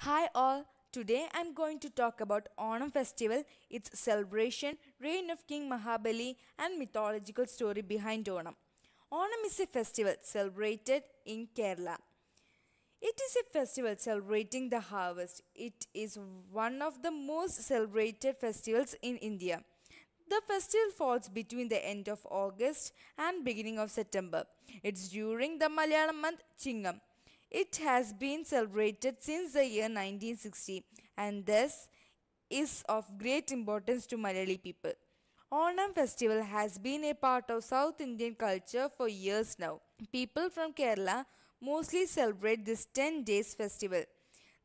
Hi all, today I'm going to talk about Onam festival, its celebration, reign of King Mahabali and mythological story behind Onam. Onam is a festival celebrated in Kerala. It is a festival celebrating the harvest. It is one of the most celebrated festivals in India. The festival falls between the end of August and beginning of September. It's during the Malayalam month Chingam. It has been celebrated since the year 1960 and thus is of great importance to Malayali people. Onam festival has been a part of South Indian culture for years now. People from Kerala mostly celebrate this 10 days festival.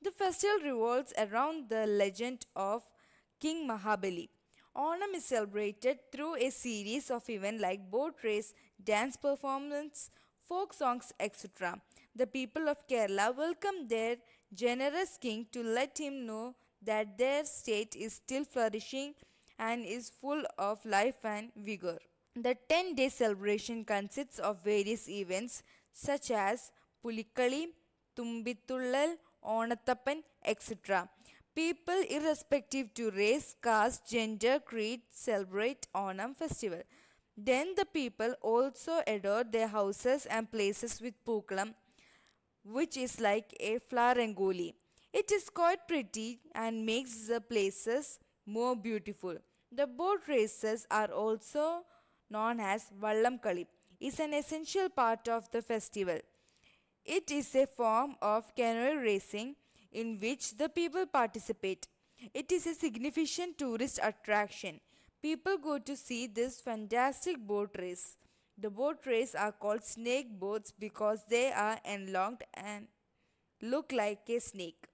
The festival revolves around the legend of King Mahabali. Onam is celebrated through a series of events like boat race, dance performance, folk songs, etc. The people of Kerala welcome their generous king to let him know that their state is still flourishing and is full of life and vigor. The 10-day celebration consists of various events such as Pulikali, Tumbitullal, Onatappan, etc. People, irrespective to race, caste, gender, creed, celebrate Onam festival. Then the people also adorn their houses and places with Pookalam, which is like a flower rangoli. It is quite pretty and makes the places more beautiful. The boat races are also known as Vallam Kali, is an essential part of the festival. It is a form of canoe racing in which the people participate. It is a significant tourist attraction. People go to see this fantastic boat race. The boat race are called snake boats because they are enlonged and look like a snake.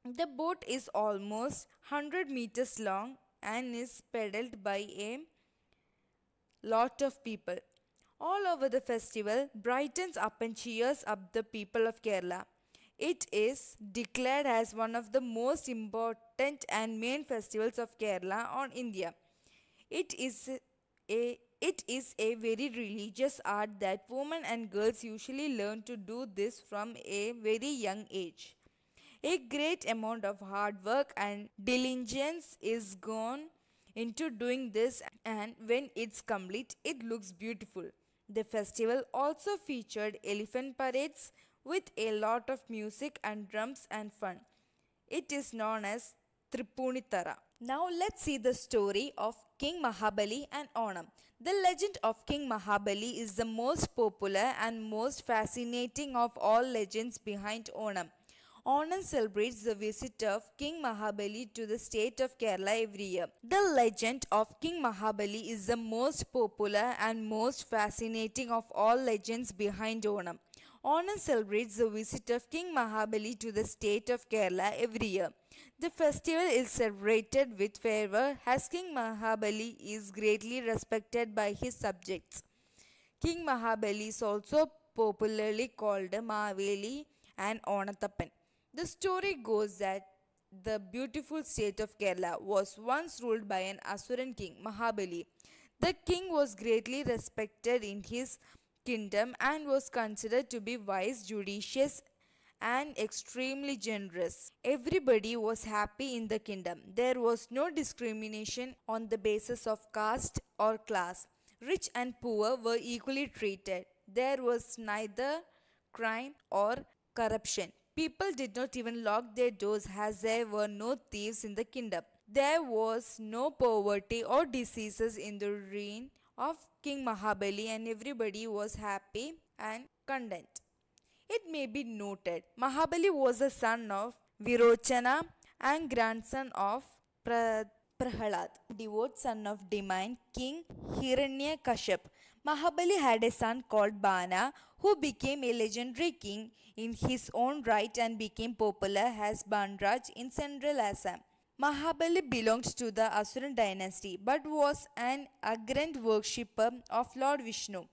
The boat is almost 100 meters long and is paddled by a lot of people. All over the festival brightens up and cheers up the people of Kerala. It is declared as one of the most important and main festivals of Kerala on India. It is a very religious art that women and girls usually learn to do this from a very young age. A great amount of hard work and diligence is gone into doing this, and when it's complete, it looks beautiful. The festival also featured elephant parades with a lot of music and drums and fun. It is known as Tripunithara. Now let's see the story of King Mahabali and Onam. The legend of King Mahabali is the most popular and most fascinating of all legends behind Onam. Onam celebrates the visit of King Mahabali to the state of Kerala every year. The legend of King Mahabali is the most popular and most fascinating of all legends behind Onam. Onam celebrates the visit of King Mahabali to the state of Kerala every year. The festival is celebrated with fervor as King Mahabali is greatly respected by his subjects. King Mahabali is also popularly called Maveli and Onatappan. The story goes that the beautiful state of Kerala was once ruled by an Asuran king, Mahabali. The king was greatly respected in his kingdom and was considered to be wise, judicious, and extremely generous. Everybody was happy in the kingdom. There was no discrimination on the basis of caste or class. Rich and poor were equally treated. There was neither crime or corruption. People did not even lock their doors as there were no thieves in the kingdom. There was no poverty or diseases in the reign of King Mahabali and everybody was happy and content. It may be noted, Mahabali was the son of Virochana and grandson of Prahalad, devout son of divine King Hiranyakashipu. Mahabali had a son called Bana who became a legendary king in his own right and became popular as Banraj in central Assam. Mahabali belonged to the Asuran dynasty but was an ardent worshipper of Lord Vishnu.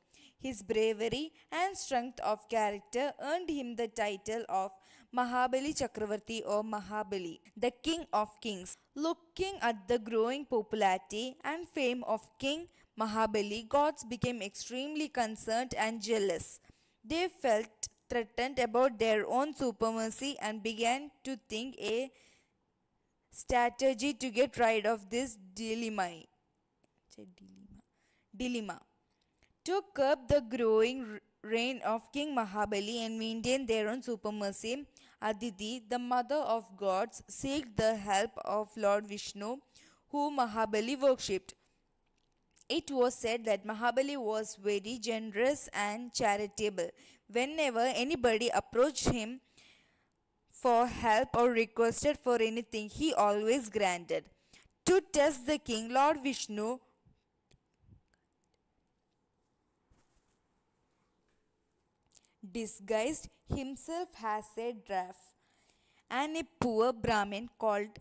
His bravery and strength of character earned him the title of Mahabali Chakravarti or Mahabali, the King of Kings. Looking at the growing popularity and fame of King Mahabali, gods became extremely concerned and jealous. They felt threatened about their own supremacy and began to think a strategy to get rid of this dilemma. To curb the growing reign of King Mahabali and maintain their own supremacy, Aditi, the mother of gods, sought the help of Lord Vishnu, whom Mahabali worshipped. It was said that Mahabali was very generous and charitable. Whenever anybody approached him for help or requested for anything, he always granted. To test the king, Lord Vishnu disguised himself as a dwarf and a poor Brahmin called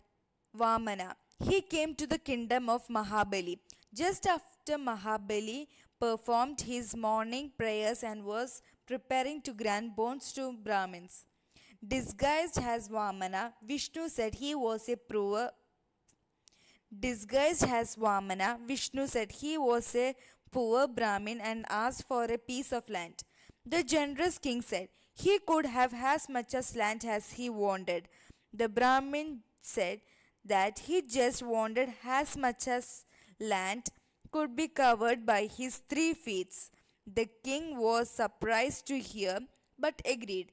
Vamana. He came to the kingdom of Mahabali just after Mahabali performed his morning prayers and was preparing to grant boons to Brahmins. Disguised as Vamana, Vishnu said he was a poor Disguised as Vamana, Vishnu said he was a poor Brahmin and asked for a piece of land. The generous king said he could have as much as land as he wanted. The Brahmin said that he just wanted as much as land could be covered by his 3 feet. The king was surprised to hear but agreed.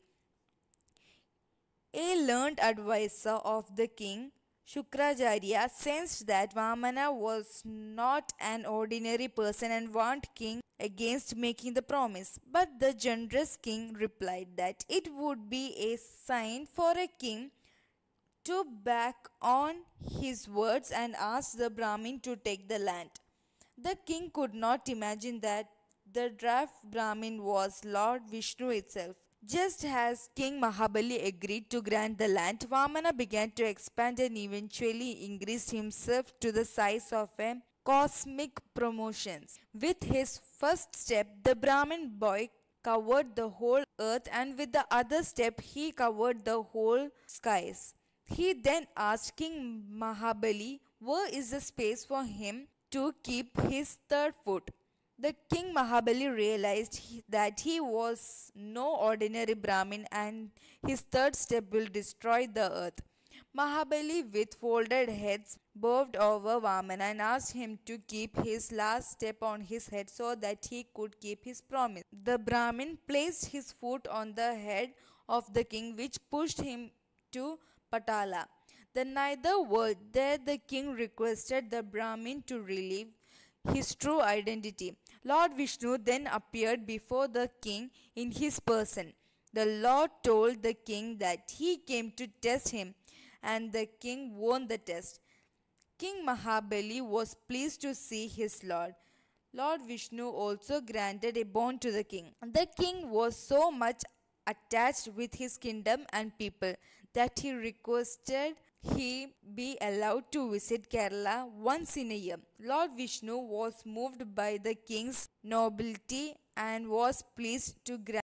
A learned advisor of the king, Shukracharya, sensed that Vamana was not an ordinary person and warned king against making the promise. But the generous king replied that it would be a sign for a king to back on his words and asked the Brahmin to take the land. The king could not imagine that the draft Brahmin was Lord Vishnu itself. Just as King Mahabali agreed to grant the land, Vamana began to expand and eventually increased himself to the size of a cosmic promotion. With his first step, the Brahmin boy covered the whole earth, and with the other step, he covered the whole skies. He then asked King Mahabali where is the space for him to keep his third foot. The king Mahabali realized that he was no ordinary Brahmin and his third step will destroy the earth. Mahabali, with folded heads, bowed over Vamana and asked him to keep his last step on his head so that he could keep his promise. The Brahmin placed his foot on the head of the king, which pushed him to Patala. The neither word there the king requested the Brahmin to relieve his true identity. Lord Vishnu then appeared before the king in his person. The Lord told the king that he came to test him, and the king won the test. King Mahabali was pleased to see his lord. Lord Vishnu also granted a boon to the king. The king was so much attached with his kingdom and people that he requested he be allowed to visit Kerala once in a year. Lord Vishnu was moved by the king's nobility and was pleased to grant